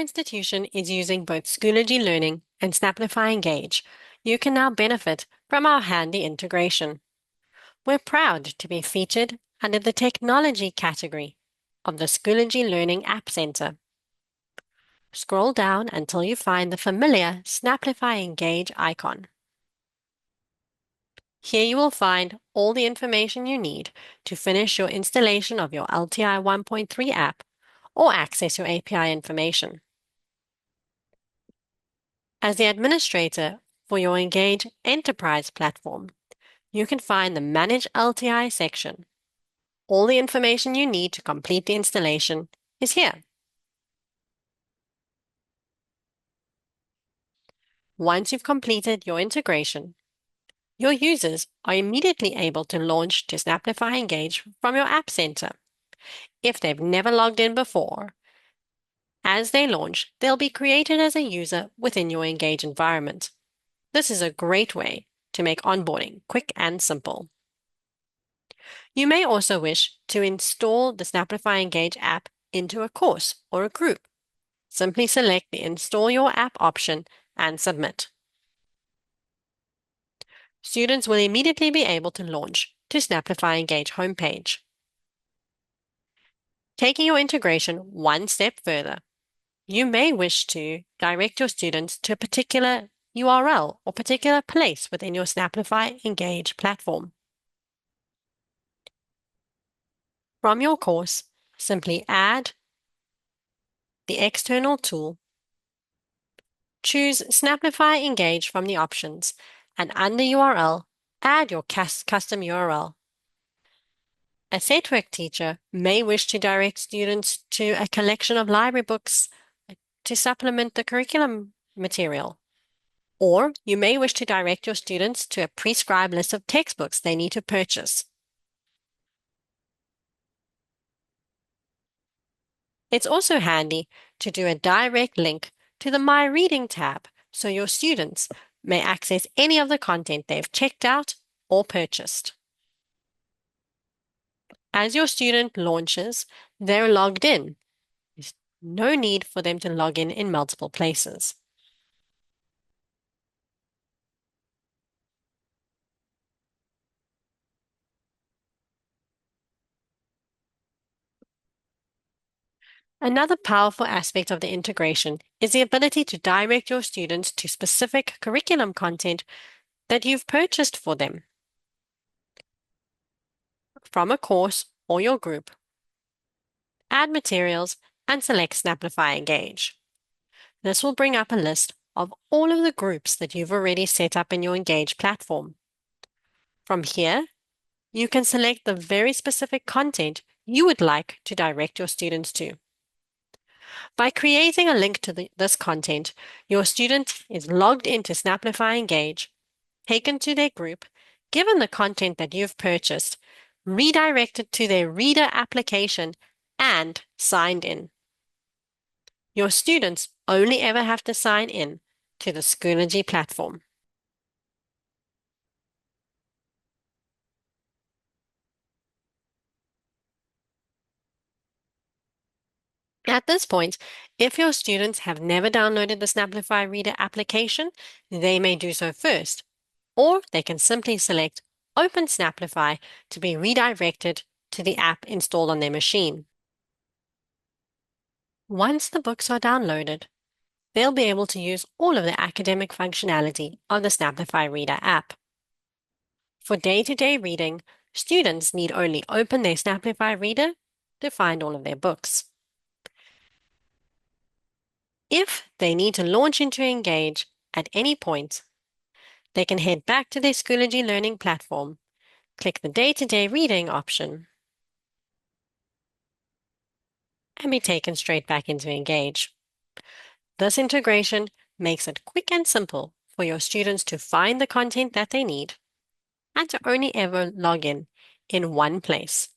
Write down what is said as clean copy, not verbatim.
institution is using both Schoology Learning and Snapplify Engage, you can now benefit from our handy integration. We're proud to be featured under the Technology category of the Schoology Learning App Center. Scroll down until you find the familiar Snapplify Engage icon. Here you will find all the information you need to finish your installation of your LTI 1.3 app or access your API information. As the administrator for your Engage Enterprise platform, you can find the Manage LTI section. All the information you need to complete the installation is here. Once you've completed your integration, your users are immediately able to launch to Snapplify Engage from your App Center. If they've never logged in before, as they launch, they'll be created as a user within your Engage environment. This is a great way to make onboarding quick and simple. You may also wish to install the Snapplify Engage app into a course or a group. Simply select the Install Your App option and submit. Students will immediately be able to launch to Snapplify Engage homepage. Taking your integration one step further, you may wish to direct your students to a particular URL or particular place within your Snapplify Engage platform. From your course, simply add the external tool, choose Snapplify Engage from the options, and under URL, add your custom URL. A setwork teacher may wish to direct students to a collection of library books to supplement the curriculum material. Or you may wish to direct your students to a prescribed list of textbooks they need to purchase. It's also handy to do a direct link to the My Reading tab so your students may access any of the content they've checked out or purchased. As your student launches, they're logged in. There's no need for them to log in multiple places. Another powerful aspect of the integration is the ability to direct your students to specific curriculum content that you've purchased for them from a course or your group. Add materials and select Snapplify Engage. This will bring up a list of all of the groups that you've already set up in your Engage platform. From here, you can select the very specific content you would like to direct your students to. By creating a link to this content, your student is logged into Snapplify Engage, taken to their group, given the content that you've purchased, redirected to their reader application, and signed in. Your students only ever have to sign in to the Schoology platform. At this point, if your students have never downloaded the Snapplify Reader application, they may do so first, or they can simply select Open Snapplify to be redirected to the app installed on their machine. Once the books are downloaded, they'll be able to use all of the academic functionality of the Snapplify Reader app. For day-to-day reading, students need only open their Snapplify Reader to find all of their books. If they need to launch into Engage at any point, they can head back to their Schoology Learning platform, click the day-to-day reading option, and be taken straight back into Engage. This integration makes it quick and simple for your students to find the content that they need and to only ever log in one place.